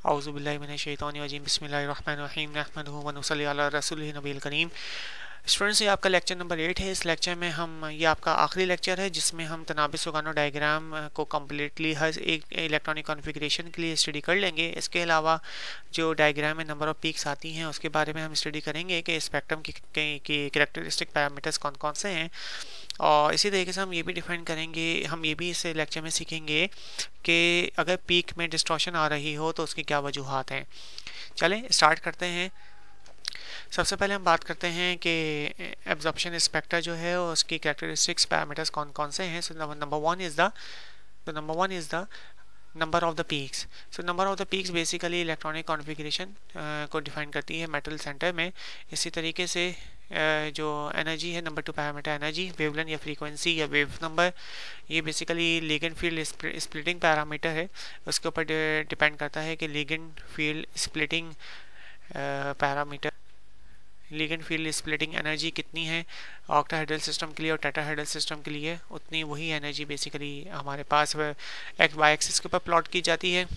औज़ुबिल्लाहि मिनश्शैतानिर्रजीम बिस्मिल्लाहिर्रहमानिर्रहीम नहमदुहु व नुसल्ली अला रसूलिहि नबील करीम। स्टूडेंट्स, ये आपका लेक्चर नंबर 8 है। इस लेक्चर में ये आपका आखिरी लेक्चर है जिसमें हम तनाबिस ओगानो डायग्राम को कम्प्लीटली हर एक इलेक्ट्रॉनिक कॉन्फ़िगरेशन के लिए स्टडी कर लेंगे। इसके अलावा जो डायग्राम में नंबर ऑफ़ पीक्स आती हैं उसके बारे में हम स्टडी करेंगे कि स्पेक्ट्रम की कैरेक्टरिस्टिक पैरामीटर्स कौन कौन से हैं, और इसी तरीके से हम ये भी डिफाइन करेंगे, हम ये भी इस लेक्चर में सीखेंगे कि अगर पीक में डिस्टॉर्शन आ रही हो तो उसकी क्या वजूहात हैं। चलें स्टार्ट करते हैं। सबसे पहले हम बात करते हैं कि एब्जॉर्प्शन स्पेक्ट्रा जो है उसकी कैरेक्टरिस्टिक्स पैरामीटर्स कौन कौन से हैं। So number one is the number of the peaks. So number of the peaks basically electronic configuration को डिफाइन करती है मेटल सेंटर में। इसी तरीके से जो एनर्जी है, नंबर 2 पैरामीटर एनर्जी, वेवलेंथ या फ्रीक्वेंसी या वेव नंबर, ये basically ligand field splitting parameter है। उसके ऊपर डिपेंड करता है कि ligand field splitting parameter, ligand field splitting energy कितनी है ऑक्टाहेड्रल सिस्टम के लिए और टेट्राहेड्रल सिस्टम के लिए, उतनी वही एनर्जी बेसिकली हमारे पास एक्स वाई एक्सिस के ऊपर प्लॉट की जाती है।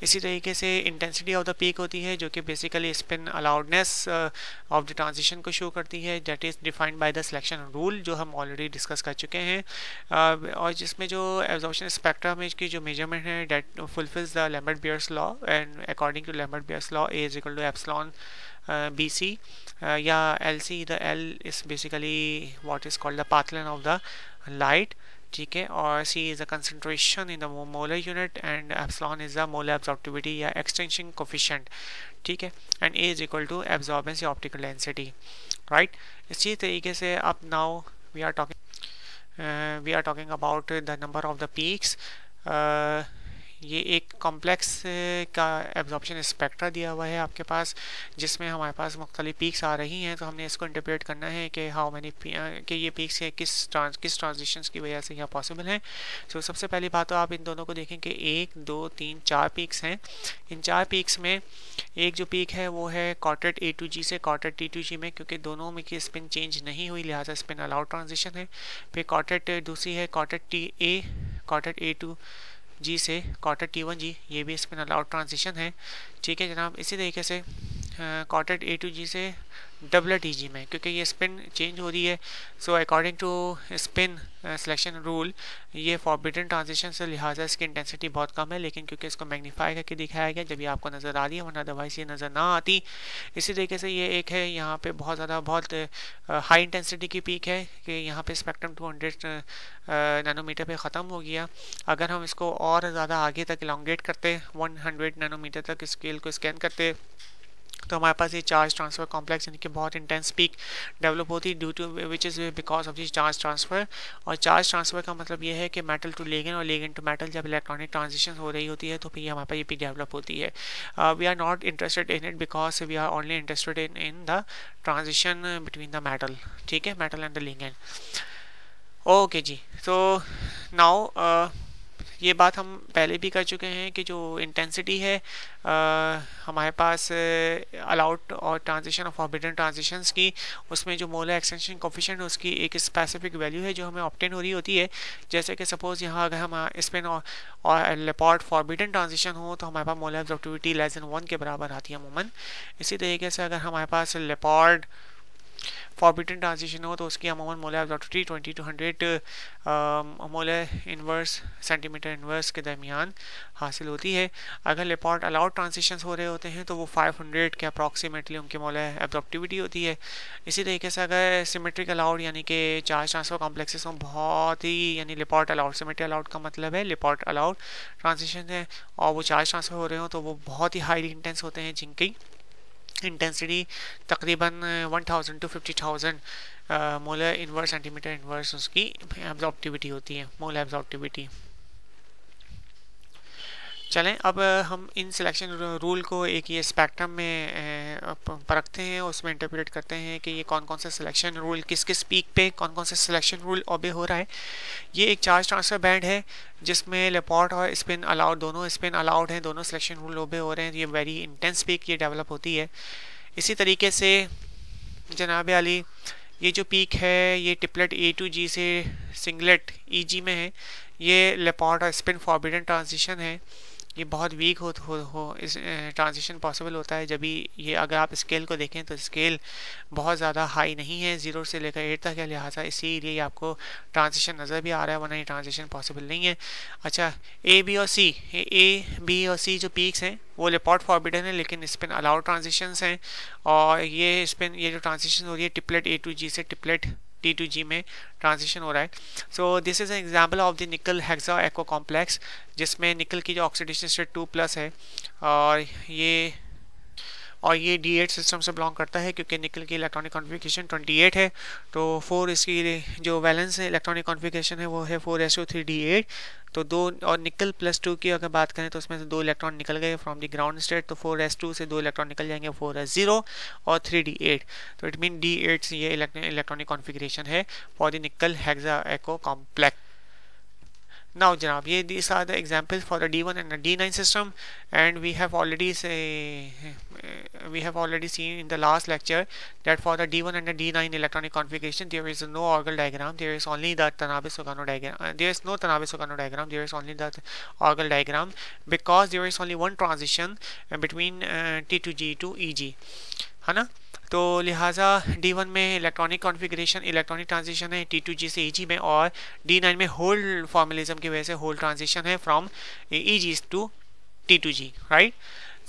इसी तरीके से इंटेंसिटी ऑफ द पीक होती है जो कि basically spin allowedness of the transition को शो करती है, that is defined by the selection rule जो हम ऑलरेडी डिस्कस कर चुके हैं। और जिसमें जो एब्जॉर्प्शन स्पेक्ट्रा में इसकी जो मेजरमेंट है that fulfils the Lambert Beer's law, and according to Lambert Beer's law A is equal to epsilon BC या LC। The L is basically what is called the path length of the light, ठीक है, और C is the concentration in the molar unit and epsilon is the molar absorptivity या extension coefficient, ठीक है, and A is equal to absorbance या optical density, right. इसी तरीके से अब now we are talking about the number of the peaks. ये एक कॉम्प्लेक्स का एब्जॉर्प्शन स्पेक्ट्रा दिया हुआ है आपके पास, जिसमें हमारे पास मुख्तलिफ पीक्स आ रही हैं। तो हमने इसको इंटरप्रेट करना है कि हाउ मैनी कि ये पीक्स है किस ट्रांजिशंस की वजह से यहाँ पॉसिबल हैं। सो सबसे पहली बात तो आप इन दोनों को देखें कि 1 2 3 4 पीक्स हैं। इन 4 पीक्स में एक जो पीक है वो है कॉर्टेट A2G से कॉर्टेट T2G में, क्योंकि दोनों में की स्पिन चेंज नहीं हुई लिहाजा स्पिन अलाउड ट्रांजिशन है। फिर कॉर्टेट दूसरी है कॉर्टेट A2G से कॉर्टेट T1G, ये भी स्पिन अलाउड ट्रांजिशन है, ठीक है जनाब। इसी तरीके से कॉर्टेट A2G से डबल TG में, क्योंकि ये स्पिन चेंज हो रही है। So according to spin selection rule ये फॉरबिडन ट्रांजिशन से लिहाजा इसकी इंटेंसिटी बहुत कम है, लेकिन क्योंकि इसको मैग्नीफाई करके दिखाया गया जब ये आपको नज़र आ रही है, वरना अदरवाइज ये नज़र ना आती। इसी तरीके से ये एक है यहाँ पे बहुत हाई इंटेंसिटी की पीक है कि यहाँ पे स्पेक्ट्रम 200 नैनोमीटर पे ख़त्म हो गया। अगर हम इसको और ज़्यादा आगे तक इलांगेट करते 100 नैनोमीटर तक स्केल को स्कैन करते तो हमारे पास ये चार्ज ट्रांसफ़र कॉम्प्लेक्स यानी कि बहुत इंटेंस पीक डेवलप होती है due to which is because of this charge transfer. और चार्ज ट्रांसफ़र का मतलब ये है कि मेटल टू लिगेंड और लिगेंड टू मेटल जब इलेक्ट्रॉनिक ट्रांजिशन हो रही होती है तो फिर हमारे पास ये पीक डेवलप होती है। We are not interested in it because we are only interested in the transition between the metal, ठीक है, metal and the ligand. Okay जी, तो नाउ ये बात हम पहले भी कर चुके हैं कि जो इंटेंसिटी है हमारे पास अलाउड और ट्रांजिशन और फॉरबिडन ट्रांजिशंस की, उसमें जो मोलर एक्सटेंशन कोफिशिएंट उसकी एक स्पेसिफिक वैल्यू है जो हमें ऑब्टेन हो रही होती है। जैसे कि सपोज़ यहाँ अगर हम स्पिन और लेपर्ड फॉरबिडन ट्रांजिशन हो तो हमारे पास मोलर एब्जॉर्प्टिविटी <1 के बराबर आती है अमूमन। इसी तरीके से अगर हमारे पास लेपर्ड फॉरबिडन ट्रांजिशन हो तो उसकी अमूमन molar absorptivity 20 to 100 molar inverse centimetre inverse के दरमियान हासिल होती है। अगर लेपर्ड अलाउड ट्रांजिशंस हो रहे होते हैं तो वो 500 के अप्रॉक्सीमेटली उनकी मोलर एब्जॉर्प्टिविटी होती है। इसी तरीके से अगर सिमेट्रिक अलाउड यानी कि चार्ज ट्रांसफर कॉम्प्लेक्सेस हों बहुत ही, यानी लेपर्ड अलाउड, सिमेट्रिक अलाउड का मतलब है लेपर्ड अलाउड ट्रांजिशन है और वो चार्ज ट्रांसफर हो रहे हो तो वो बहुत ही हाईली इंटेंस होते हैं, जिनकी इंटेंसिटी तकरीबन 1000 to 50,000 molar inverse centimetre inverse उसकी एब्जॉर्प्टिविटी होती है, मोलर एब्जॉर्प्टिविटी। चलें अब हम इन सिलेक्शन रूल को एक ये स्पेक्ट्रम में परखते हैं, उसमें इंटरप्रेट करते हैं कि ये कौन कौन से सिलेक्शन रूल किस किस पीक पे कौन कौन से सिलेक्शन रूल ओबे हो रहा है। ये एक चार्ज ट्रांसफर बैंड है जिसमें लेपर्ड और स्पिन अलाउड, दोनों स्पिन अलाउड हैं, दोनों सिलेक्शन रूल ओबे हो रहे हैं। ये वेरी इंटेंस पीक ये डेवलप होती है। इसी तरीके से जनाब अली ये जो पीक है ये टिपलेट A2G से सिंगलेट EG में है। ये लेपोर्ट और स्पिन फॉरबिडन ट्रांजिशन है, ये बहुत वीक हो इस ट्रांजिशन पॉसिबल होता है जब भी ये, अगर आप स्केल को देखें तो स्केल बहुत ज़्यादा हाई नहीं है, 0 से लेकर 8 तक है, लिहाजा इसीलिए आपको ट्रांजिशन नज़र भी आ रहा है, वरना ये ट्रांजिशन पॉसिबल नहीं है। अच्छा, ए बी और सी जो पीक्स हैं वो लेपोर्ट फॉरबिडन है, लेकिन स्पिन अलाउड ट्रांजिशंस हैं, और ये जो ट्रांजिशन हो रही है टिपलेट ए टू जी से टिपलेट टी टू जी में ट्रांजिशन हो रहा है। So this is an example of the निकल हेक्सा एक्वा कॉम्प्लेक्स, जिसमें निकल की जो ऑक्सीडेशन स्टेट 2+ है, और ये D8 सिस्टम से बिलोंग करता है, क्योंकि निकल की इलेक्ट्रॉनिक कॉन्फ़िगरेशन 28 है, तो 4 इसकी जो वैलेंस इलेक्ट्रॉनिक कॉन्फ़िगरेशन है वो है 4s3D8। तो 2 और निकल +2 की अगर बात करें तो उसमें से 2 इलेक्ट्रॉन निकल गए फ्रॉम द ग्राउंड स्टेट, तो 4s2 से 2 इलेक्ट्रॉन निकल जाएंगे, 4s0 और 3D8। तो इट मीन D8 ये इलेक्ट्रॉनिक कॉन्फ़िगरेशन है फॉर द निकल हेक्सा एक्वा कॉम्प्लेक्स। Now जनाब, ये these are the examples for the D1 and the D9 system, and we have already seen in the last lecture that for the D1 and the D9 electronic configuration there is no orbital diagram, there is only the Tanabe-Sugano diagram. There is no Tanabe-Sugano diagram, there is only the orbital diagram, because there is only one transition between T to G to EG, है ना। तो लिहाजा D1 में electronic configuration electronic transition है T2G से EG में, और D9 में होल फॉर्मलिज्म की वजह से होल ट्रांजिशन है from EG to T2G, right.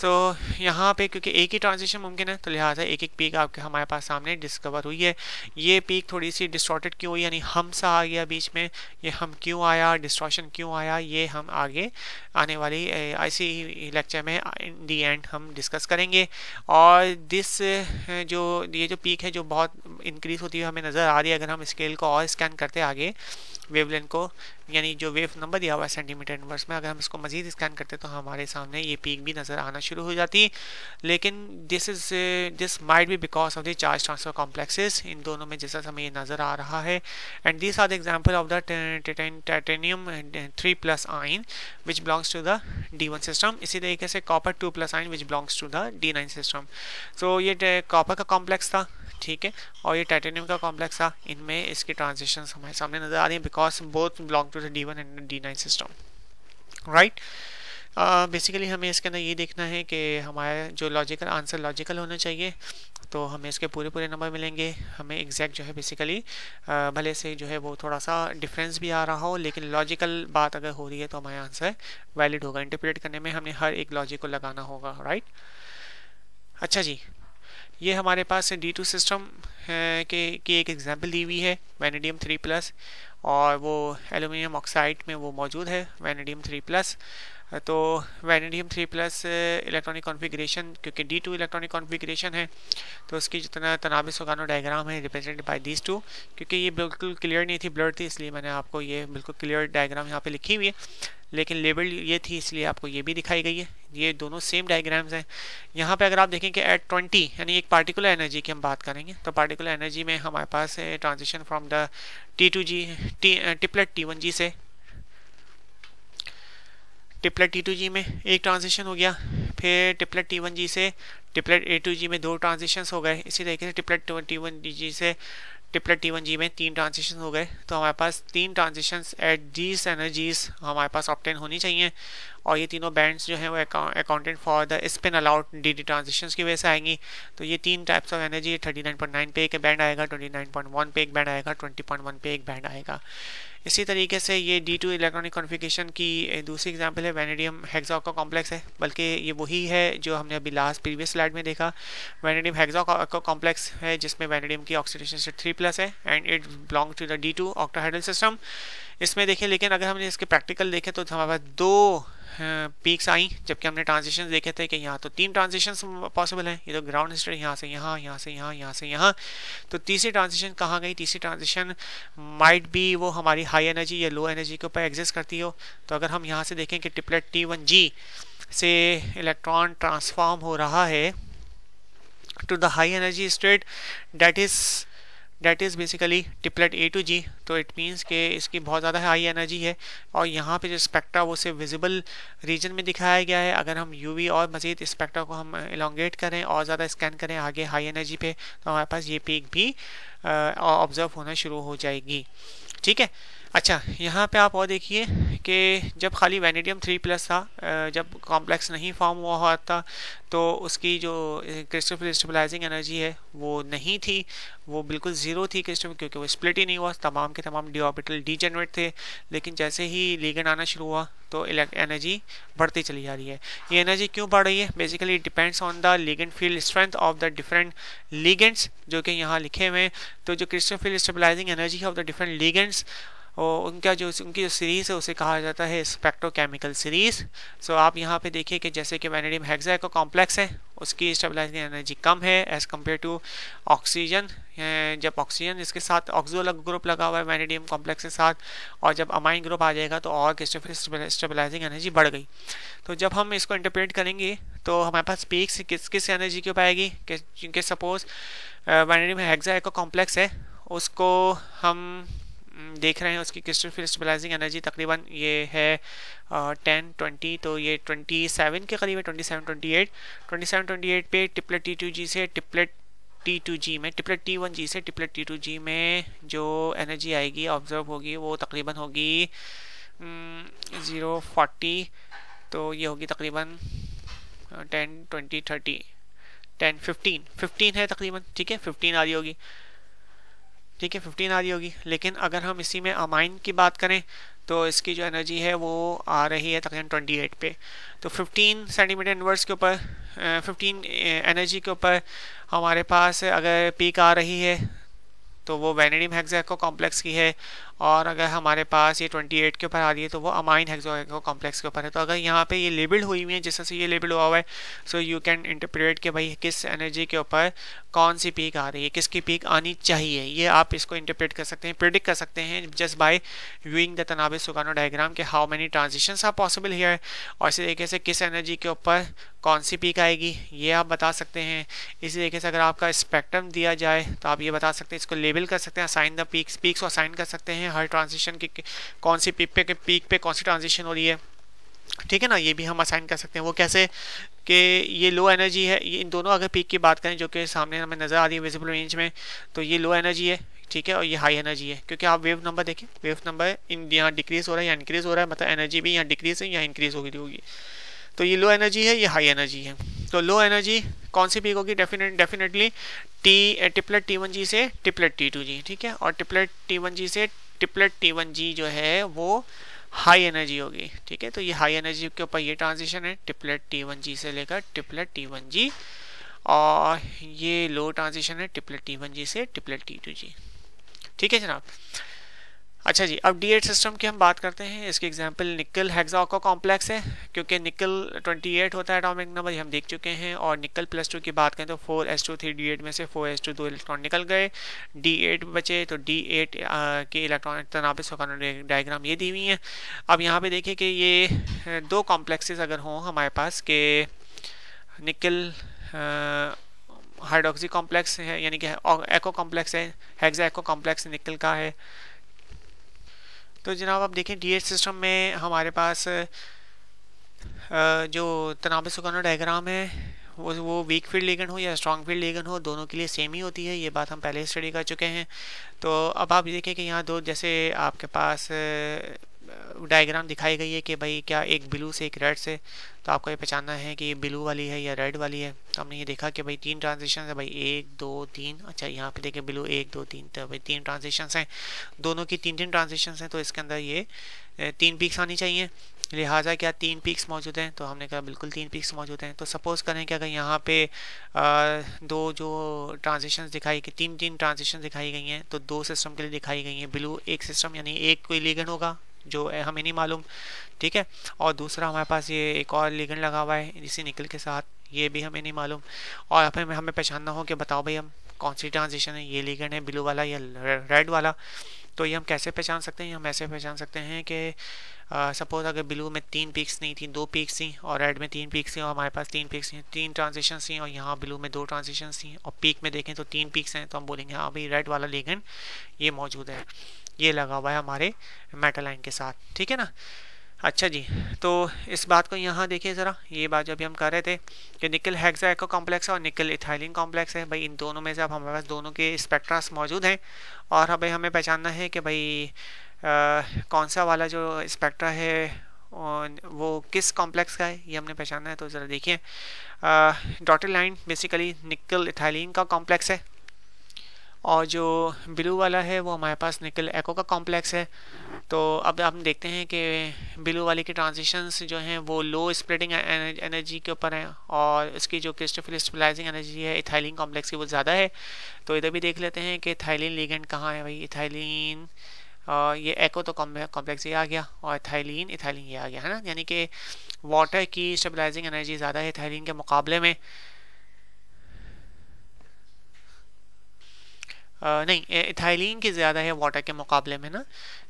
तो यहाँ पे क्योंकि एक ही ट्रांजिशन मुमकिन है, तो लिहाजा एक एक पीक आपके हमारे पास सामने डिस्कवर हुई है। ये पीक थोड़ी सी डिस्टॉर्टेड क्यों हुई, यानी हम सा आ गया बीच में, ये हम क्यों आया, डिस्टॉर्शन क्यों आया, ये हम आगे आने वाली IC लेक्चर में इन दी एंड हम डिस्कस करेंगे। और ये जो पीक है जो बहुत इंक्रीज होती है हमें नज़र आ रही है, अगर हम स्केल को और स्कैन करते आगे वेवलेंथ को, यानी जो वेव नंबर दिया हुआ है सेंटीमीटर इनवर्स में, अगर हम इसको मजीद स्कैन करते तो हमारे सामने ये पीक भी नज़र आना शुरू हो जाती। लेकिन this might be because of the charge transfer complexes, इन दोनों में जैसा हमें ये नज़र आ रहा है। And this are the example of the titanium 3+ ion which belongs to the D1 system. इसी तरीके से copper 2+ ion which belongs to the D9 system. So ये कॉपर का कॉम्प्लेक्स था, ठीक है, और ये टाइटेनियम का कॉम्प्लेक्स था, इनमें इसकी ट्रांजिशंस हमारे सामने नजर आ रही हैं because both belong to the D1 and D9 system, right. Basically हमें इसके अंदर ये देखना है कि हमारा जो लॉजिकल आंसर लॉजिकल होना चाहिए, तो हमें इसके पूरे नंबर मिलेंगे। हमें एग्जैक्ट जो है बेसिकली भले से जो है वो थोड़ा सा डिफरेंस भी आ रहा हो, लेकिन लॉजिकल बात अगर हो रही है तो हमारा आंसर वैलिड होगा। इंटरप्रेट करने में हमने हर एक लॉजिक को लगाना होगा, राइट। अच्छा जी, ये हमारे पास D2 सिस्टम की एक एग्जांपल दी हुई है, वैनेडियम 3+, और वो एल्यूमिनियम ऑक्साइड में वो मौजूद है वैनेडियम 3+। तो वैनेडियम 3+ इलेक्ट्रॉनिक कॉन्फ़िगरेशन, क्योंकि D2 इलेक्ट्रॉनिक कॉन्फ़िगरेशन है, तो उसकी जितना तनाबे-सुगानो डायग्राम है रिप्रेजेंटेड बाय दीज टू। क्योंकि ये बिल्कुल क्लियर नहीं थी, ब्लर थी, इसलिए मैंने आपको ये बिल्कुल क्लियर डायग्राम यहाँ पे लिखी हुई है, लेकिन लेबल ये थी इसलिए आपको ये भी दिखाई गई है। ये दोनों सेम डायग्राम्स हैं। यहाँ पे अगर आप देखें कि एट 20 यानी एक पार्टिकुलर एनर्जी की हम बात करेंगे, तो पार्टिकुलर एनर्जी में हमारे पास है transition from the T2G triplet T1G से टिपलेट T2G में एक ट्रांजिशन हो गया, फिर टिपलेट T1G से टिपलेट A2G में 2 ट्रांजिशंस हो गए। इसी तरीके से टिपलेट T1G से टिपलेट T1G में 3 ट्रांजिशन हो गए। तो हमारे पास 3 ट्रांजिशंस एट दीज एनर्जीज हमारे पास ऑब्टेन होनी चाहिए, और ये तीनों बैंड्स जो हैं वो accounted for the spin allowed D transitions की वजह से आएंगी। तो ये 3 टाइप्स ऑफ एनर्जी, 39.9 पे एक बैंड आएगा, 29.1 पे एक बैंड आएगा, 20.1 पे एक बैंड आएगा। इसी तरीके से ये D2 इलेक्ट्रॉनिक कॉन्फ़िगरेशन की दूसरी एग्जांपल है वैनेडियम हेक्सा का कॉम्प्लेक्स है, बल्कि ये वही है जो हमने अभी लास्ट प्रीवियस स्लाइड में देखा। वैनेडियम हेक्सा का कॉम्प्लेक्स है जिसमें वैनेडियम की ऑक्सीडेशन स्टेट 3+ है and it belong to the D2 octahedral system. इसमें देखिए, लेकिन अगर हमने इसके प्रैक्टिकल देखे तो हमारे पास 2 पीक्स आई, जबकि हमने ट्रांजिशन देखे थे कि यहाँ तो 3 ट्रांजिशन पॉसिबल हैं। ये तो ग्राउंड स्टेट यहाँ से यहाँ, यहाँ से यहाँ, यहाँ से यहाँ। तो तीसरी ट्रांजिशन कहाँ गई? तीसरी ट्रांजिशन माइट बी वो हमारी हाई एनर्जी या लो एनर्जी के ऊपर एग्जिस्ट करती हो। तो अगर हम यहाँ से देखें कि टिपलेट T1G से इलेक्ट्रॉन ट्रांसफॉर्म हो रहा है to the high energy state, that is basically triplet A2G। तो इट मीन्स कि इसकी बहुत ज़्यादा हाई एनर्जी है, और यहाँ पे जो स्पेक्ट्रा वो सिर्फ विजिबल रीजन में दिखाया गया है। अगर हम UV और मज़ीद स्पेक्ट्रा को हम एलोंगेट करें और ज़्यादा स्कैन करें आगे हाई एनर्जी पे, तो हमारे पास ये पीक भी ऑब्जर्व होना शुरू हो जाएगी। ठीक है। अच्छा, यहाँ पे आप और देखिए कि जब खाली वैनेडियम 3+ था, जब कॉम्प्लेक्स नहीं फॉर्म हुआ था, तो उसकी जो क्रिस्टल स्टेबलाइजिंग एनर्जी है वो नहीं थी, वो बिल्कुल ज़ीरो थी क्रिस्टल, क्योंकि वो स्प्लिट ही नहीं हुआ, तमाम के तमाम डी ऑर्बिटल डीजेनरेट थे। लेकिन जैसे ही लिगेंड आना शुरू हुआ तो एनर्जी बढ़ती चली जा रही है। ये एनर्जी क्यों बढ़ रही है? Basically it depends on the ligand field strength of the different ligands, जो कि यहाँ लिखे हुए हैं। तो जो crystal field stabilising energy of the different ligands, और उनकी जो सीरीज़ है उसे कहा जाता है स्पेक्ट्रोकेमिकल सीरीज़। सो आप यहाँ पे देखिए कि जैसे कि वैनेडियम हेक्सा कॉम्प्लेक्स है, उसकी स्टेबलाइजिंग एनर्जी कम है एज़ कम्पेयर टू ऑक्सीजन। जब ऑक्सीजन इसके साथ ऑक्सो ग्रुप लगा हुआ है वैनेडियम कॉम्प्लेक्स के साथ, और जब अमाइन ग्रुप आ जाएगा तो और स्टेबलाइजिंग एनर्जी बढ़ गई। तो जब हम इसको इंटरप्रेट करेंगे तो हमारे पास पीक्स किस एनर्जी के ऊपर आएगी कि सपोज वैनेडियम हेक्सा कॉम्प्लेक्स है, उसको हम देख रहे हैं, उसकी क्रिस्टल फील्ड स्टेबलाइजिंग एनर्जी तकरीबन ये है 10-20, तो ये 27 के करीब है, 27-28 पे ट्रिपलेट T2G से ट्रिपलेट T2G में, ट्रिपलेट T1G से ट्रिपलेट T2G में जो एनर्जी आएगी ऑब्जर्व होगी वो तकरीबन होगी 0-40, तो ये होगी तकरीबन 10-20-30 10-15 है तकरीबन, ठीक है, 15 आ रही होगी, ठीक है, 15 आ रही होगी। लेकिन अगर हम इसी में अमाइन की बात करें तो इसकी जो एनर्जी है वो आ रही है तकरीबन 28 पे। तो 15 सेंटीमीटर इनवर्स के ऊपर 15 एनर्जी के ऊपर हमारे पास अगर पीक आ रही है तो वो वैनेडियम हेक्सा कॉम्प्लेक्स की है, और अगर हमारे पास ये 28 के ऊपर आ रही है तो वो अमाइन हेक्सा कॉम्प्लेक्स के ऊपर है। तो अगर यहाँ पे ये लेबल्ड हुई हुई है, जिस तरह से ये लेबल हुआ हुआ है, सो यू कैन इंटरप्रेट कि भाई किस एनर्जी के ऊपर कौन सी पीक आ रही है, किसकी पीक आनी चाहिए, ये आप इसको इंटरप्रेट कर सकते हैं, प्रिडिक्ट कर सकते हैं just by viewing the Tanabe Sugano diagram के how many transitions are possible here, और इसी तरीके से किस एनर्जी के ऊपर कौन सी पीक आएगी ये आप बता सकते हैं। इसी तरीके से अगर आपका स्पेक्ट्रम दिया जाए तो आप ये बता सकते हैं, इसको लेबल कर सकते हैं, असाइन द पीक्स को असाइन कर सकते हैं, हर ट्रांजिशन की कौन सी पीक पे कौन सी ट्रांजिशन हो रही है, ठीक है ना, ये भी हम असाइन कर सकते हैं। वो कैसे कि ये लो एनर्जी है, ये इन दोनों अगर पीक की बात करें जो कि सामने हमें नज़र आ रही है विजिबल रेंज में, तो ये लो एनर्जी है, ठीक है, और ये हाई एनर्जी है, क्योंकि आप वेव नंबर देखें, वेव नंबर इन यहाँ डिक्रीज हो रहा है या इंक्रीज हो रहा है, मतलब एनर्जी भी यहाँ डिक्रीज है या इंक्रीज होगी। तो ये लो एनर्जी है, ये हाई एनर्जी है। तो लो एनर्जी कौन सी पीक होगी? डेफिनेटली ट्रिपलेट T1G से ट्रिपलेट T2G, ठीक है, और ट्रिपलेट T1G से ट्रिपलेट T1G जो है वो हाई एनर्जी होगी, ठीक है। तो ये हाई एनर्जी के ऊपर ये ट्रांजिशन है ट्रिपलेट T1G से लेकर ट्रिपलेट T1G, और ये लो ट्रांजिशन है ट्रिपलेट T1G से ट्रिपलेट T2G, ठीक है जनाब। अच्छा जी, अब D8 सिस्टम की हम बात करते हैं। इसकी एग्जांपल निकल हेक्सा कॉम्प्लेक्स है, क्योंकि निकल 28 होता है एटॉमिक नंबर, ये हम देख चुके हैं, और निकल +2 की बात करें तो 4s2 3 D8 में से 4s2 2 इलेक्ट्रॉन निकल गए, D8 बचे, तो D8 के इलेक्ट्रॉन तनाबे-सुगानो डायग्राम ये दी हुई है। अब यहाँ पे देखिए कि ये दो कॉम्प्लेक्सेस अगर हों हमारे पास के निकल हाइड्रोक्सी कॉम्प्लेक्स है, यानी कि एको कॉम्प्लेक्स है, हेक्सा एको कॉम्प्लेक्स निकल का है। तो जनाब आप देखें D8 सिस्टम में हमारे पास जो तनाबे-सुगानो डायग्राम है वो वीक फील्ड लिगेंड हो या स्ट्रॉन्ग फील्ड लिगेंड हो, दोनों के लिए सेम ही होती है, ये बात हम पहले स्टडी कर चुके हैं। तो अब आप देखें कि यहाँ दो, जैसे आपके पास डायग्राम दिखाई गई है कि भाई क्या एक ब्लू से एक रेड से, तो आपको ये पहचानना है कि ये ब्लू वाली है या रेड वाली है। तो हमने ये देखा कि भाई 3 ट्रांजिशन है, भाई 1 2 3, अच्छा यहाँ पे देखिए ब्लू 1 2 3, तो भाई 3 ट्रांजिशन हैं, दोनों की 3 ट्रांजिशन हैं, तो इसके अंदर ये 3 पीक्स आनी चाहिए। लिहाजा क्या 3 पीक्स मौजूद हैं? तो हमने कहा बिल्कुल 3 पीक्स मौजूद हैं। तो सपोज़ करें कि अगर यहाँ पे दो जो ट्रांजिशंस दिखाई कि 3 ट्रांजिशन दिखाई गई हैं, तो 2 सिस्टम के लिए दिखाई गई हैं ब्लू एक सिस्टम, यानी एक कोई लिगेंड होगा जो हमें नहीं मालूम, ठीक है, और दूसरा हमारे पास ये एक और लिगेंड लगा हुआ है इसी निकल के साथ, ये भी हमें नहीं मालूम, और फिर हमें पहचानना हो कि बताओ भाई हम कौन सी ट्रांजिशन है, ये लिगेंड है ब्लू वाला या रेड वाला। तो ये हम कैसे पहचान सकते हैं? हम ऐसे पहचान सकते हैं कि सपोज अगर ब्लू में 3 पीक्स नहीं थी, 2 पीक्स थी, और रेड में 3 पीक्स थी, और हमारे पास 3 पीक्स थी, 3 ट्रांजिशन थी, और यहाँ ब्लू में 2 ट्रांजिशन थी, और पीक में देखें तो 3 पीक्स हैं, तो हम बोलेंगे हाँ भाई रेड वाला लिगेंड ये मौजूद है, ये लगा हुआ है हमारे मेटल लाइन के साथ, ठीक है ना। अच्छा जी, तो इस बात को यहाँ देखिए ज़रा, ये बात जो अभी हम कर रहे थे कि निकल हेक्सा एको कॉम्प्लेक्स है और निकल इथाइलिन कॉम्प्लेक्स है, भाई इन दोनों में से अब हमारे पास दोनों के स्पेक्ट्रास मौजूद हैं, और भाई हमें पहचानना है कि भाई कौन सा वाला जो स्पेक्ट्रा है वो किस कॉम्प्लेक्स का है, ये हमने पहचाना है। तो ज़रा देखिए, डॉटेड लाइन बेसिकली निकल इथाइलिन का कॉम्प्लेक्स है, और जो ब्लू वाला है वो हमारे पास निकल एको का कॉम्प्लेक्स है। तो अब हम देखते हैं कि ब्लू वाले के ट्रांजिशंस जो हैं वो लो स्प्लिटिंग एनर्जी के ऊपर हैं, और इसकी जो क्रिस्टोफिल स्टेबलाइजिंग एनर्जी है इथाइलिन कॉम्प्लेक्स की वो ज़्यादा है। तो इधर भी देख लेते हैं कि इथाइलिन लिगेंड कहाँ है भाई, इथाइलिन ये एको तो कॉम्प्लेक्स ये आ गया, और इथाइलिन ये आ गया है ना, यानी कि वाटर की स्टेबलाइजिंग एनर्जी ज़्यादा है इथाइलिन के मुकाबले में। नहीं, इथाइलिन की ज़्यादा है वाटर के मुकाबले में ना,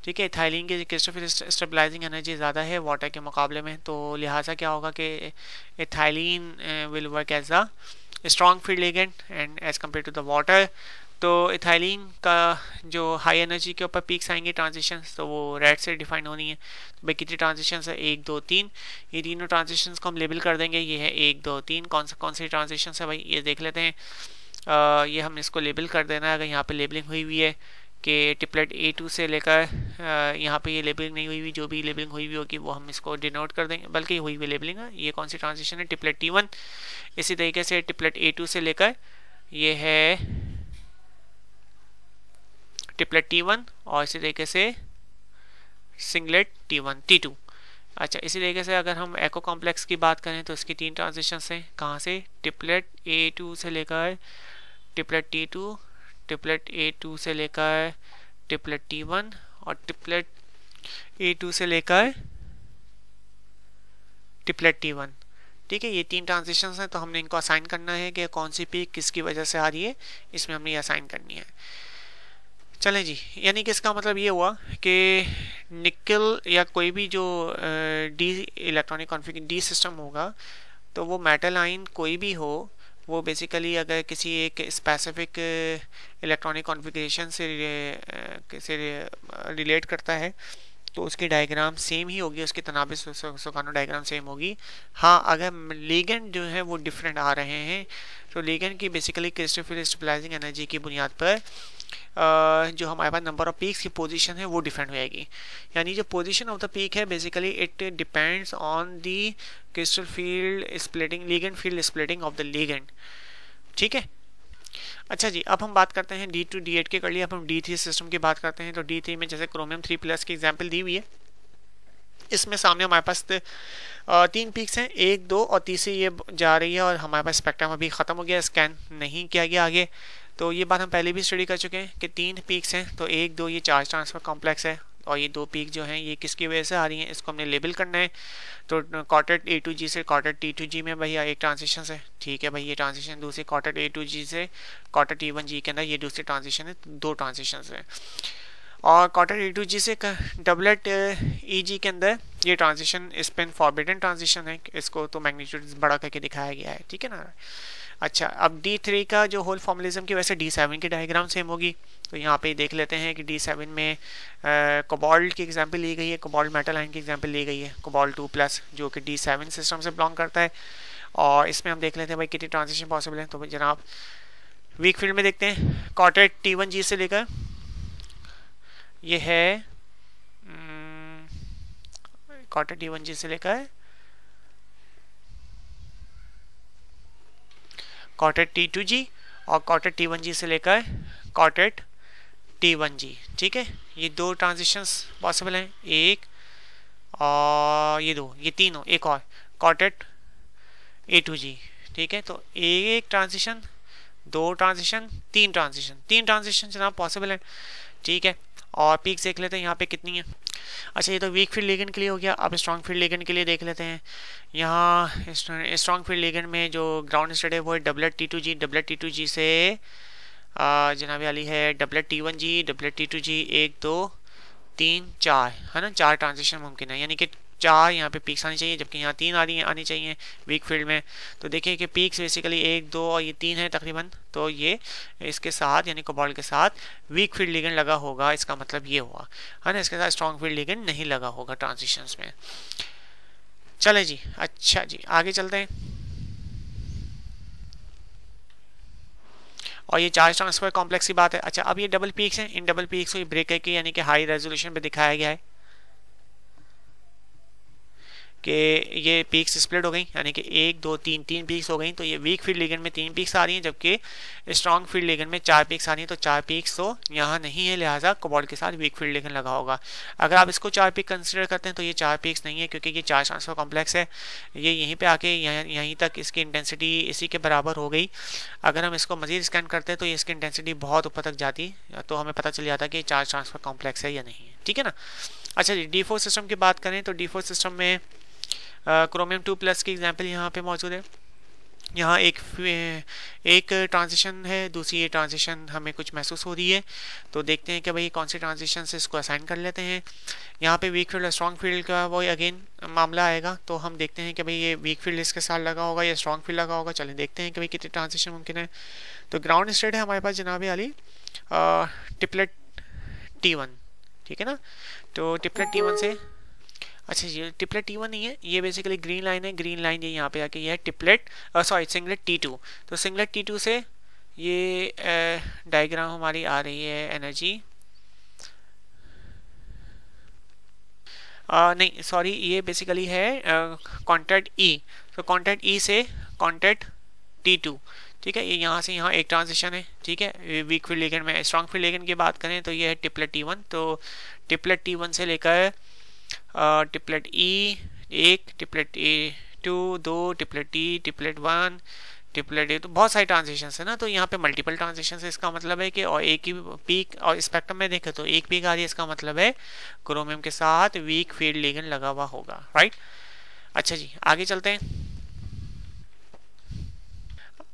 ठीक है। इथाइलिन की क्रिस्टोफिल स्टेबलाइजिंग एनर्जी ज़्यादा है वाटर के मुकाबले में, तो लिहाजा क्या होगा कि ethylene will work as a strong field ligand and as compare to the water. तो इथाइलिन का जो हाई एनर्जी के ऊपर पीक्स आएंगे ट्रांजिशन, तो वो रेड से डिफाइन होनी है। तो भाई कितनी ट्रांजिशन है, 1 2 3, ये तीनों ट्रांजिशन को हम लेबल कर देंगे। ये है 1 2 3, कौन सी ट्रांजिशन है भाई, ये देख लेते हैं। ये हम इसको लेबल कर देना है। अगर यहाँ पे लेबलिंग हुई हुई है कि टिपलेट A2 से लेकर यहाँ पे ये लेबलिंग नहीं हुई हुई, जो भी लेबलिंग हुई हुई होगी वो हम इसको डिनोट कर देंगे, बल्कि हुई हुई लेबलिंग है। ये कौन सी ट्रांजिशन है, टिपलेट T1। इसी तरीके से टिपलेट A2 से लेकर ये है टिपलेट T1, और इसी तरीके से सिंगलेट T1 T2। अच्छा, इसी तरीके से अगर हम एको कॉम्प्लेक्स की बात करें तो इसकी 3 ट्रांजिशन हैं। कहाँ से, टिपलेट A2 से लेकर टिपलेट T2, टिपलेट A2 से लेकर टिपलेट T1, और टिपलेट A2 से लेकर टिपलेट T1। ठीक है, ये 3 ट्रांजिशन हैं, तो हमने इनको असाइन करना है कि कौन सी पीक किसकी वजह से आ रही है, इसमें हमने ये असाइन करनी है। चलें जी, यानी कि इसका मतलब ये हुआ कि निकल या कोई भी जो D electronic configuration D system होगा, तो वो मेटल आयन कोई भी हो, वो बेसिकली अगर किसी एक स्पेसिफिक इलेक्ट्रॉनिक कॉन्फ़िगरेशन से रिलेट करता है तो उसकी डायग्राम सेम ही होगी, उसकी तनाबे सुकानो डायग्राम सेम होगी। हाँ, अगर लिगेंड जो है वो डिफरेंट आ रहे हैं तो लिगेंड की बेसिकली क्रिस्टोफिल स्टेबलाइजिंग एनर्जी की बुनियाद पर जो हमारे पास नंबर ऑफ पीक्स की पोजीशन है वो डिफरेंट होएगी। यानी जो पोजीशन ऑफ द पीक है basically it depends on the crystal field splitting ligand field splitting of the ligand. ठीक है, अच्छा जी, अब हम बात करते हैं D2 D8 के कर लिए। अब हम D3 सिस्टम की बात करते हैं। तो D3 में जैसे क्रोमियम 3+ की एग्जांपल दी हुई है, इसमें सामने हमारे पास 3 पीक्स हैं, 1 2 और तीसरी ये जा रही है, और हमारे पास स्पेक्ट्रम अभी ख़त्म हो गया, स्कैन नहीं किया गया आगे। तो ये बात हम पहले भी स्टडी कर चुके हैं कि 3 पीक्स हैं, तो 1 2 ये चार्ज ट्रांसफर कॉम्प्लेक्स है, और ये 2 पीक जो हैं ये किसकी वजह से आ रही हैं, इसको हमने लेबल करना है। तो क्वार्टर A2G से क्वार्टर T2G में भैया एक ट्रांजिशन है, ठीक है भाई, ये ट्रांजिशन। दूसरी क्वार्टर A2G से क्वार्टर T1G के अंदर ये दूसरी ट्रांजिशन है, 2 ट्रांजिशन है। और क्वार्टर A2G से डबलेट EG के अंदर ये ट्रांजिशन स्पिन फॉरबिडन ट्रांजिशन है, इसको तो मैग्नीट्यूड बड़ा करके दिखाया गया है, ठीक है ना। अच्छा, अब D3 का जो होल फॉर्मुलिज्म की वजह से D7 की डायग्राम सेम होगी। तो यहाँ पे देख लेते हैं कि D7 में कोबाल्ट की एग्जांपल ली गई है, कोबाल्ट मेटल आयन की एग्जांपल ली गई है, कोबाल्ट 2+ जो कि D7 सिस्टम से बिलोंग करता है। और इसमें हम देख लेते हैं भाई कितनी ट्रांजिशन पॉसिबल है। तो जनाब वीक फील्ड में देखते हैं, क्वार्टर T1G से लेकर ये है क्वार्टर T1G से लेकर क्वार्टर T2G, और क्वार्टर T1G से लेकर क्वार्टर T1G। ठीक है, ये 2 ट्रांजिशंस पॉसिबल हैं, एक और ये 2, ये तीनों, एक और क्वार्टर A2G। ठीक है, तो एक ट्रांजिशन, 2 ट्रांजिशन, 3 ट्रांजिशन जनाब पॉसिबल है। ठीक है, और पीक देख लेते हैं यहाँ पे कितनी है। अच्छा, ये तो वीक फील्ड लिगेंड के लिए हो गया। अब स्ट्रॉन्ग फील्ड लिगेंड के लिए देख लेते हैं। यहाँ स्ट्रॉन्ग फील्ड लिगेंड में जो ग्राउंड स्टेट है वो है डबलेट T2G से जनाब वाली है डबलेट T1G, डबलेट T2G, 1 2 3 4 है ना, 4 ट्रांजिशन मुमकिन है, यानी कि 4 यहाँ पे पीक्स आनी चाहिए, जबकि यहाँ 3 आनी चाहिए वीक फील्ड में। तो देखिए कि पीक्स बेसिकली 1 2 और ये 3 है तकरीबन, तो ये इसके साथ यानी कोबाल्ट के साथ वीक फील्ड लिगेंड लगा होगा, इसका मतलब ये हुआ है ना। इसके साथ स्ट्रॉन्ग फील्ड लिगेंड नहीं लगा होगा ट्रांजिशंस में। चले जी, अच्छा जी, आगे चलते हैं। और ये चार्ज ट्रांसफर कॉम्प्लेक्स की बात है। अच्छा, अब ये डबल पीक्स हैं, इन डबल पीक्स को ब्रेक करके यानी कि हाई रेजोल्यूशन पे दिखाया गया है कि ये पीक्स स्प्लिट हो गई, यानी कि 1 2 3 तीन पीक्स हो गई। तो ये वीक फील्ड लिगेंड में 3 पीक्स आ रही हैं, जबकि स्ट्रॉन्ग फील्ड लिगेंड में 4 पीक्स आ रही हैं। तो 4 पीक्स तो यहाँ नहीं है, लिहाजा कोबाल्ट के साथ वीक फील्ड लिगेंड लगा होगा। अगर आप इसको 4 पीक कंसिडर करते हैं तो ये 4 पीक्स नहीं है, क्योंकि ये चार्ज ट्रांसफर कॉम्प्लेक्स है। ये यहीं पे आके यहीं तक इसकी इंटेंसिटी इसी के बराबर हो गई। अगर हम इसको मजीद स्कैन करते हैं तो इसकी इंटेंसिटी बहुत ऊपर तक जाती, तो हमें पता चल जाता कि चार्ज ट्रांसफर कॉम्प्लेक्स है या नहीं है। ठीक है ना। अच्छा जी, D4 सिस्टम की बात करें तो D4 सिस्टम में क्रोमियम 2+ की एग्जांपल यहाँ पे मौजूद है। यहाँ एक ट्रांजिशन है, दूसरी ये ट्रांजिशन हमें कुछ महसूस हो रही है। तो देखते हैं कि भाई कौन सी ट्रांजिशन से इसको असाइन कर लेते हैं। यहाँ पे वीक फील्ड और स्ट्रॉन्ग फील्ड का वो अगेन मामला आएगा। तो हम देखते हैं कि भाई ये वीक फील्ड इसके साथ लगा होगा या स्ट्रॉन्ग फील्ड लगा होगा। चलें देखते हैं कि भाई कितनी ट्रांजिशन मुमकिन है। तो ग्राउंड स्टेट है हमारे पास जनाब अली टिपलेट T1, ठीक है ना। तो टिपलेट T1 से, अच्छा ये टिपलेट T1 नहीं है, ये बेसिकली ग्रीन लाइन है। ग्रीन लाइन ये यहाँ पे आके ये है टिपलेट सिंगलेट T2। तो सिंगलेट T2 से ये डायग्राम हमारी आ रही है एनर्जी, नहीं सॉरी, ये बेसिकली है कॉन्टैक्ट E। तो कॉन्टैक्ट E से कॉन्टैक्ट T2, ठीक है। ये यहाँ से यहाँ एक ट्रांजिशन है, ठीक है। वीक फील्ड लिगेंड में स्ट्रॉन्ग फील्ड लिगेंड की बात करें तो ये है टिपलेट T1। तो टिपलेट T1 से लेकर triplet E1, triplet E2, 2 triplet T, triplet 1, triplet E, तो बहुत सारी ट्रांजिशन है ना। तो यहाँ पे मल्टीपल ट्रांजिशन है, इसका मतलब है कि और एक ही पीक, और स्पेक्ट्रम में देखें तो एक पीक आ रही है, इसका मतलब है क्रोमियम के साथ वीक फील्ड लिगेंड लगा हुआ होगा, राइट। अच्छा जी, आगे चलते हैं।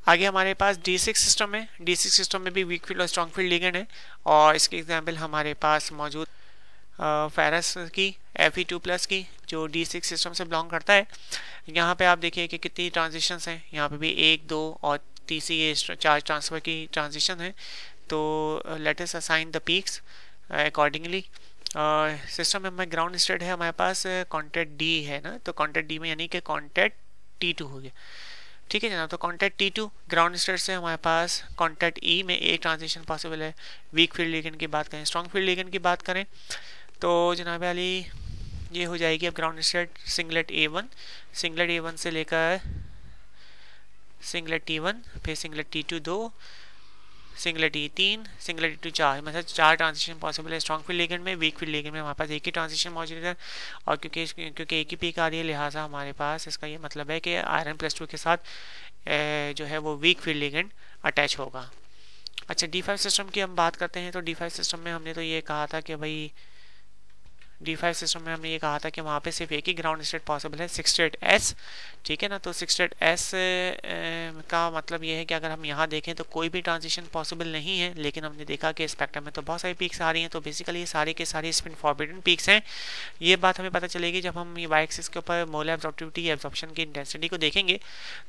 आगे हमारे पास D6 सिस्टम है। D6 सिस्टम में भी वीक फील्ड और स्ट्रॉन्ग फील्ड लिगेंड है, और इसके एग्जाम्पल हमारे पास मौजूद फेरस की Fe2+ की, जो D6 सिस्टम से बिलोंग करता है। यहाँ पे आप देखिए कि कितनी ट्रांजिशंस हैं। यहाँ पे भी 1 2 और तीसरी ये चार्ज ट्रांसफर की ट्रांजिशन है। तो let us assign the peaks accordingly. System में ग्राउंड स्टेट है हमारे पास कॉन्टैक्ट D है ना। तो कॉन्टैक्ट D में यानी कि कॉन्टैक्ट T2 हो गया, ठीक है जनाब। तो कॉन्टैक्ट T2 ग्राउंड स्टेट से हमारे पास कॉन्टैक्ट E में एक ट्रांजिशन पॉसिबल है। वीक फील्ड लिगेंड की बात करें, स्ट्रॉन्ग फील्ड लिगेंड की बात करें तो जनाब अली ये हो जाएगी अब ground state singlet A1, singlet A1 से लेकर सिंगलेट T1, फिर singlet T2 2, singlet E3, singlet E2 4, मतलब 4 ट्रांजिशन पॉसिबल है स्ट्रॉन्ग फील्ड लिगेंड में। वीक फील्ड लिगेंड में हमारे पास एक ही ट्रांजिशन मौजूद है, और क्योंकि एक ही पीक आ रही है, लिहाजा हमारे पास इसका ये मतलब है कि Iron+2 के साथ जो है वो वीक फील्ड लिगेंड अटैच होगा। अच्छा, D5 सिस्टम की हम बात करते हैं। तो D5 सिस्टम में हमने तो ये कहा था कि भाई D5 सिस्टम में हमने ये कहा था कि वहाँ पे सिर्फ एक ही ग्राउंड स्टेट पॉसिबल है, 68S, ठीक है ना। तो 68S का मतलब ये है कि अगर हम यहाँ देखें तो कोई भी ट्रांजिशन पॉसिबल नहीं है, लेकिन हमने देखा कि स्पेक्ट्रम में तो बहुत सारी पीक्स आ रही हैं। तो बेसिकली ये सारे के सारे स्पिन फॉरबिडन पीक्स हैं। ये बात हमें पता चलेगी जब हम ये वाई एक्सिस के ऊपर मोलर एब्जॉर्प्टिविटी या एब्जॉर्प्शन की इंटेंसिटी को देखेंगे।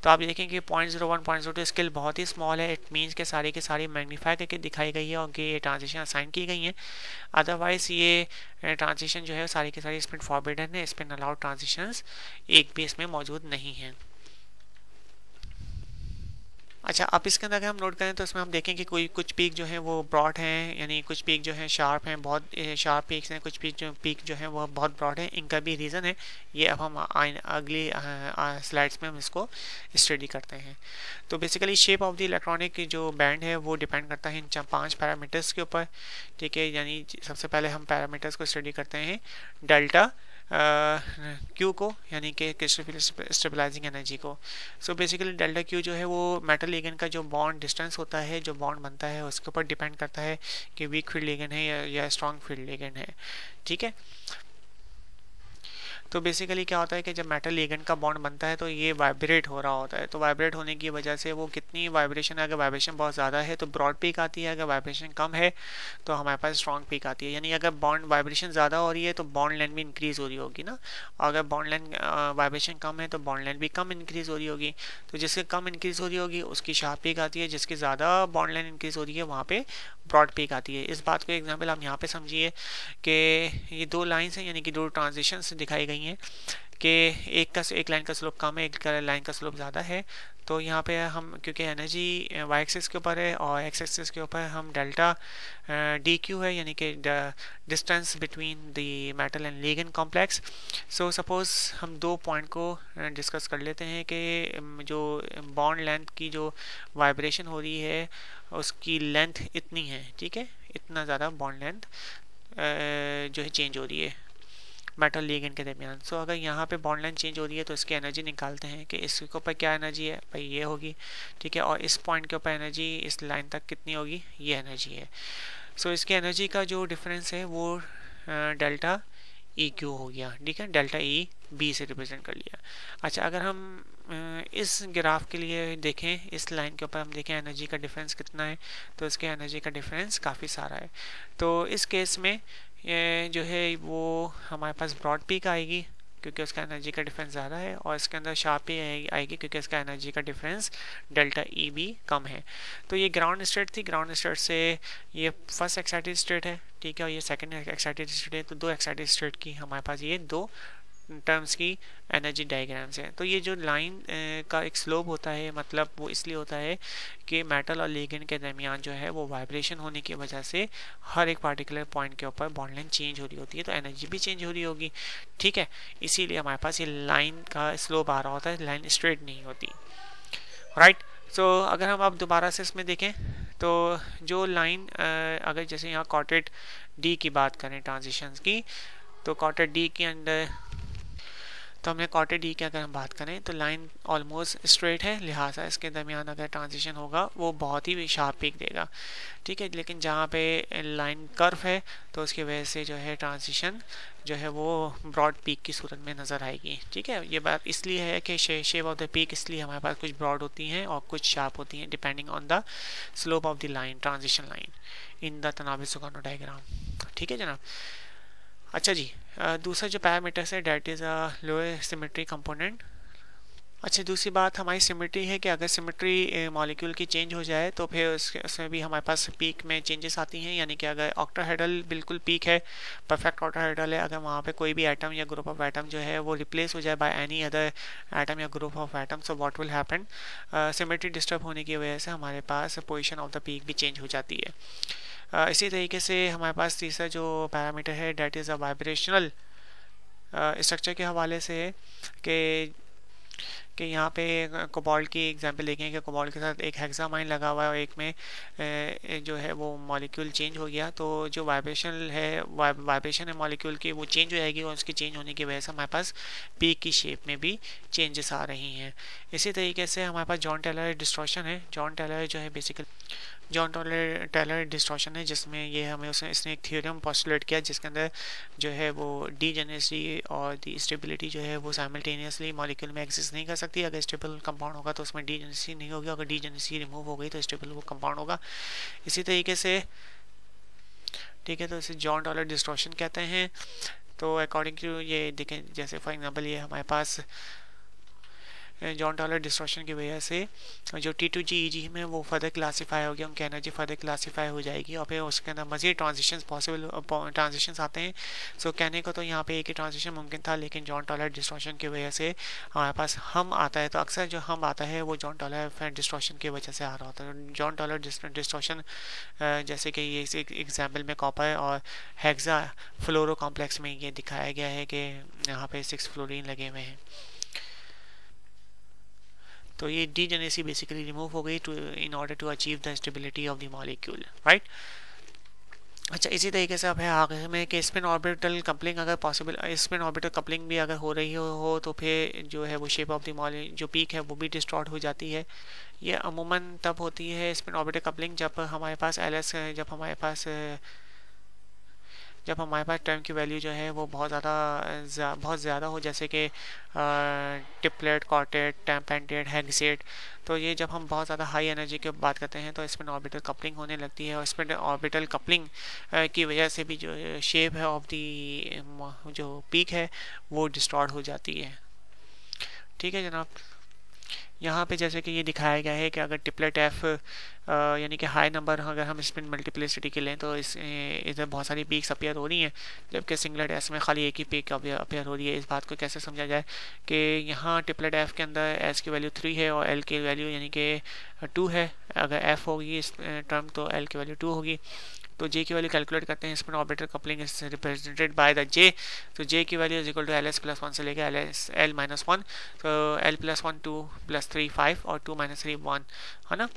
तो आप देखेंगे 0.01 0.02 स्केल बहुत ही स्मॉल है। इट मीन्स के सारे मैग्नीफाई करके दिखाई गई है और कि ये ट्रांजिशन असाइन की गई हैं। अदरवाइज ये ट्रांजिशन जो है सारी के सारी स्पिन फॉरबिडन है, स्पिन अलाउड ट्रांजिशंस एक भी इसमें मौजूद नहीं है। अच्छा, अब इसके अंदर अगर हम नोट करें तो इसमें हम देखें कि कोई कुछ पीक जो है वो ब्रॉड हैं, यानी कुछ पीक जो है शार्प हैं, बहुत शार्प पीक्स हैं। कुछ पीक जो है वो बहुत ब्रॉड है। इनका भी रीज़न है, ये अब हम अगली स्लाइड्स में हम इसको स्टडी करते हैं। तो basically shape of the electronic जो बैंड है वो डिपेंड करता है इन 5 पैरामीटर्स के ऊपर, ठीक है। यानी सबसे पहले हम पैरामीटर्स को स्टडी करते हैं डेल्टा Q को, यानी कि क्रिस्टल स्टेबलाइजिंग एनर्जी को। सो बेसिकली डेल्टा Q जो है वो मेटल लिगेंड का जो बॉन्ड डिस्टेंस होता है, जो बॉन्ड बनता है, उसके ऊपर डिपेंड करता है कि वीक फील्ड लिगेंड है या स्ट्रॉन्ग फील्ड लिगेंड है, ठीक है। तो बेसिकली क्या होता है कि जब मेटल लिगेंड का बॉन्ड बनता है तो ये वाइब्रेट हो रहा होता है। तो वाइब्रेट होने की वजह से वो कितनी वाइब्रेशन, अगर वाइब्रेशन बहुत ज़्यादा है तो ब्रॉड पीक आती है, अगर वाइब्रेशन कम है तो हमारे पास स्ट्रॉन्ग पीक आती है। यानी अगर बॉन्ड वाइब्रेशन ज़्यादा हो रही है तो बॉन्ड लेंथ भी इंक्रीज़ हो रही होगी ना, और अगर बॉन्ड लेंथ वाइब्रेशन कम है तो बॉन्ड लेंथ भी कम इंक्रीज़ हो रही होगी। तो जिसके कम इंक्रीज़ हो रही होगी उसकी शार्प पीक आती है, जिसकी ज़्यादा बॉन्ड लेंथ इंक्रीज़ हो रही है वहाँ पे ब्रॉड पीक आती है। इस बात को एग्जाम्पल हम यहाँ पे समझिए कि ये 2 लाइन्स हैं, यानी कि 2 ट्रांजिशंस दिखाई गई नहीं है कि एक लाइन का स्लोप कम है, एक लाइन का स्लोप ज़्यादा है। तो यहाँ पे हम क्योंकि एनर्जी वाई एक्सिस के ऊपर है और एक्स एक्सिस के ऊपर हम डेल्टा डी क्यू है, यानी कि distance between the metal and ligand complex. So suppose हम दो पॉइंट को डिस्कस कर लेते हैं कि जो बॉन्ड लेंथ की जो वाइब्रेशन हो रही है उसकी लेंथ इतनी है, ठीक है, इतना ज़्यादा बॉन्ड लेंथ जो है चेंज हो रही है मेटल लिगेंड के दरमियान। सो अगर यहाँ पे बॉन्ड लेंथ चेंज हो रही है तो इसकी एनर्जी निकालते हैं कि इसके ऊपर क्या एनर्जी है, भाई ये होगी, ठीक है, और इस पॉइंट के ऊपर एनर्जी इस लाइन तक कितनी होगी, ये एनर्जी है। सो इसकी एनर्जी का जो डिफरेंस है वो डेल्टा ई क्यू हो गया, ठीक है, डेल्टा ई बी से रिप्रेजेंट कर लिया। अच्छा, अगर हम इस ग्राफ के लिए देखें, इस लाइन के ऊपर हम देखें एनर्जी का डिफरेंस कितना है, तो इसके एनर्जी का डिफरेंस काफ़ी सारा है। तो इस केस में ये जो है वो हमारे पास ब्रॉड पीक आएगी क्योंकि उसका एनर्जी का डिफरेंस ज़्यादा है, और इसके अंदर शार्प पीक आएगी क्योंकि इसका एनर्जी का डिफरेंस डेल्टा ई भी कम है। तो ये ग्राउंड स्टेट थी, ग्राउंड स्टेट से ये फर्स्ट एक्साइटेड स्टेट है, ठीक है, और ये सेकंड एक्साइटेड स्टेट है। तो दो एक्साइटेड स्टेट की हमारे पास ये दो टर्म्स की एनर्जी डायग्राम्स हैं। तो ये जो लाइन का एक स्लोप होता है, मतलब वो इसलिए होता है कि मेटल और लिगेंड के दरमियान जो है वो वाइब्रेशन होने की वजह से हर एक पार्टिकुलर पॉइंट के ऊपर बॉन्ड लेंथ चेंज हो रही होती है, तो एनर्जी भी चेंज हो रही होगी, ठीक है, इसीलिए हमारे पास ये लाइन का स्लोप आ रहा होता है, लाइन स्ट्रेट नहीं होती, राइट। सो अगर हम अब दोबारा से इसमें देखें तो जो लाइन अगर जैसे यहाँ कॉटेड डी की बात करें ट्रांजिशंस की, तो कॉटेड डी के अंदर तो हमने कॉटेड डी की अगर हम बात करें तो लाइन ऑलमोस्ट स्ट्रेट है, लिहाजा इसके दरमियान अगर ट्रांजिशन होगा वो बहुत ही शार्प पीक देगा, ठीक है। लेकिन जहाँ पे लाइन कर्व है तो उसकी वजह से जो है ट्रांजिशन जो है वो ब्रॉड पीक की सूरत में नज़र आएगी, ठीक है। ये बात इसलिए है कि शेप ऑफ द पीक इसलिए हमारे पास कुछ ब्रॉड होती हैं और कुछ शार्प होती हैं depending on the slope of the line, transition line in the Tanabe Sugano diagram, ठीक है जनाब। अच्छा जी, दूसरा जो पैरामीटर्स है that is a lower symmetry component. अच्छा, दूसरी बात हमारी सिमेट्री है कि अगर सिमेट्री मॉलिक्यूल की चेंज हो जाए तो फिर उसमें भी हमारे पास पीक में चेंजेस आती हैं, यानी कि अगर ऑक्टाहेड्रल बिल्कुल पीक है, परफेक्ट ऑक्टाहेड्रल है, अगर वहाँ पे कोई भी एटम या ग्रुप ऑफ एटम जो है वो रिप्लेस हो जाए बाय एनी अदर एटम या group of atom, so what will happen, symmetry disturb होने की वजह से हमारे पास पोजिशन ऑफ द पीक भी चेंज हो जाती है। इसी तरीके से हमारे पास तीसरा जो पैरामीटर है that is a vibrational structure के हवाले से है कि यहाँ पे कोबाल्ट की एग्जांपल देखें कि कोबाल्ट के साथ एक हेक्सामाइन लगा हुआ है और एक में जो है वो मॉलिक्यूल चेंज हो गया, तो जो वाइब्रेशन है मॉलिक्यूल की वो चेंज हो जाएगी और उसकी चेंज होने की वजह से हमारे पास पीक की शेप में भी चेंजेस आ रही हैं। इसी तरीके से हमारे पास जॉन टेलर डिस्टॉर्शन है। जॉन टेलर जो है बेसिकली जॉन टेलर डिस्टॉर्शन है जिसमें ये हमें इसने एक थ्योरम पोस्टुलेट किया जिसके अंदर जो है वो डीजेनेरेसी और दी स्टेबिलिटी जो है वो साइमल्टेनियसली मॉलिक्यूल में एग्जिस्ट नहीं कर सकती। अगर स्टेबल कंपाउंड होगा तो उसमें डीजेनेरेसी नहीं होगी, अगर डीजेनेरेसी रिमूव हो गई तो स्टेबल वो कंपाउंड होगा। इसी तरीके से ठीक है, तो इसे जॉन टेलर डिस्टॉर्शन कहते हैं। तो अकॉर्डिंग टू ये देखें, जैसे फॉर एग्जाम्पल ये हमारे पास जॉन टेलर डिस्टॉर्शन की वजह से जो T2GEG में वो फर्दर क्लासीफाई हो गया, उनकी एनर्जी फर्दर क्लासीफाई हो जाएगी और फिर उसके अंदर मज़ीद ट्रांजिशंस पॉसिबल ट्रांजिशंस आते हैं। सो कहने को तो यहाँ पे एक ही ट्रांजिशन मुमकिन था, लेकिन जॉन टेलर डिस्टॉर्शन की वजह से हमारे पास हम आता है, तो अक्सर जो हम आता है वो जॉन टेलर डिस्टॉर्शन की वजह से आ रहा होता है। जॉन टेलर डिस्टॉर्शन जैसे कि ये एग्जाम्पल में कॉपर और हेक्सा फ्लोरो कॉम्प्लेक्स में ये दिखाया गया है कि यहाँ पे 6 फ्लोरीन लगे हुए हैं, तो ये डीजेनेरेसी बेसिकली रिमूव हो गई in order to achieve the stability of the molecule, right. अच्छा, इसी तरीके से अब है आगे में कि स्पिन ऑर्बिटल कपलिंग अगर पॉसिबल, स्पिन ऑर्बिटल कपलिंग भी अगर हो रही हो तो फिर जो है वो शेप ऑफ द मॉलिक्यूल जो पीक है वो भी डिस्टॉर्ट हो जाती है। ये अमूमन तब होती है स्पिन ऑर्बिटल कपलिंग जब हमारे पास जब हमारे पास टर्म की वैल्यू जो है वो बहुत ज़्यादा हो, जैसे कि ट्रिपलेट, क्वार्टेट, पेंटेट, हेक्सेट। तो ये जब हम बहुत ज़्यादा हाई एनर्जी की बात करते हैं तो स्पिन ऑर्बिटल कपलिंग होने लगती है और स्पिन ऑर्बिटल कपलिंग की वजह से भी जो शेप है ऑफ दी जो पीक है वो डिस्टॉर्ट हो जाती है। ठीक है जनाब, यहाँ पे जैसे कि ये दिखाया गया है कि अगर ट्रिपलेट एफ यानी कि हाई नंबर अगर हम स्पिन मल्टीप्लिसिटी के लें तो इस इधर बहुत सारी पीक्स अपीयर हो रही हैं, जबकि सिंगलेट एस में खाली एक ही पीक अपीयर हो रही है। इस बात को कैसे समझा जाए कि यहाँ ट्रिपलेट एफ के अंदर एस की वैल्यू 3 है और एल की वैल्यू यानी कि 2 है। अगर एफ होगी इस टर्म तो एल की वैल्यू 2 होगी। तो जे की वैल्यू कैलकुलेट करते हैं, spin orbiter coupling is represented by the J. तो जे की value is equal to L S plus 1 से लेकर एल माइनस 1। तो एल प्लस 1 2 प्लस 3 5 और 2 माइनस 3 1 है ना।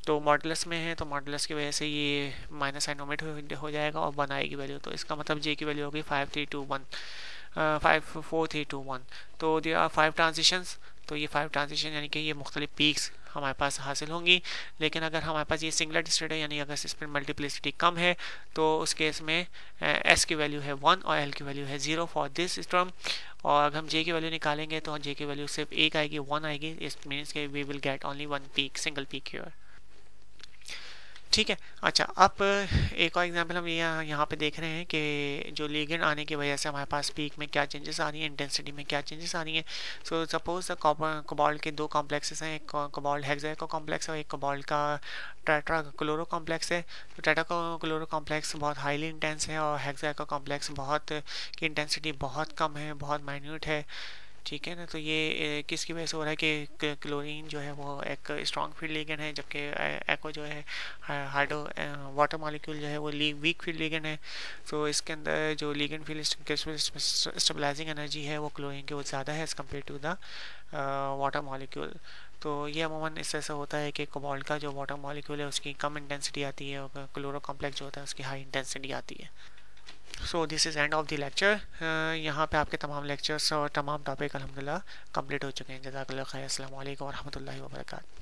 तो मॉडुलस में है तो मॉडुलस की वजह से ये माइनस साइन ओमिट हो जाएगा और 1 आएगी वैल्यू। तो इसका मतलब जे की वैल्यू होगी 5 3 2 1 5 4 3 2 1। तो देयर आर 5 ट्रांजिशंस। तो ये 5 ट्रांजिशन यानी कि ये मुख्तलिफ पीक्स हमारे पास हासिल होंगी। लेकिन अगर हमारे पास ये सिंगलेट स्टेट है यानी अगर स्पिन मल्टीप्लिसिटी कम है तो उस केस में एस की वैल्यू है 1 और एल की वैल्यू है 0 फॉर दिस टर्म। और अगर हम जे की वैल्यू निकालेंगे तो जे की वैल्यू सिर्फ एक आएगी, 1 आएगी। इट मीन्स के we will get only 1 peak, single peak here. ठीक है। अच्छा, अब एक और एग्जांपल हम यहाँ पे देख रहे हैं कि जो लिगेंड आने की वजह से हमारे पास पीक में क्या चेंजेस आ रही हैं, इंटेंसिटी में क्या चेंजेस आ रही हैं। सो सपोज कोबाल्ट के दो कॉम्प्लेक्सेस हैं, एक कोबाल्ट हेक्साको कॉम्प्लेक्स और एक कोबाल्ट का टेट्रा क्लोरो कॉम्प्लेक्स है। तो टेट्रा क्लोरो कॉम्प्लेक्स बहुत हाईली इंटेंस है और हेक्साको कॉम्प्लेक्स बहुत की इंटेंसिटी बहुत कम है, बहुत माइन्यूट है। ठीक है ना। तो ये किसकी वजह से हो रहा है कि क्लोरीन जो है वो एक स्ट्रॉन्ग फील्ड लिगेंड है, जबकि एक्वा जो है हाइड्रो वाटर मॉलिक्यूल जो है वो वीक फील्ड लिगेंड है। तो इसके अंदर जो लिगेंड फील्ड स्टेबलाइजिंग एनर्जी है वो क्लोरीन की वो ज़्यादा है as compare to the water molecule. तो ये अमूमन इस तरह से होता है कि कोबाल्ट का जो वाटर मॉलिक्यूल है उसकी कम इंटेंसिटी आती है और क्लोरो कॉम्प्लेक्स जो होता है उसकी हाई इंटेंसिटी आती है। So this is end of the lecture. यहाँ पे आपके तमाम लेक्चर्स और तमाम टॉपिक अल्हम्दुलिल्लाह कंप्लीट हो चुके हैं। जज़ाकल्लाह खैर। अस्सलाम वालेकुम व रहमतुल्लाहि व बरकातहू।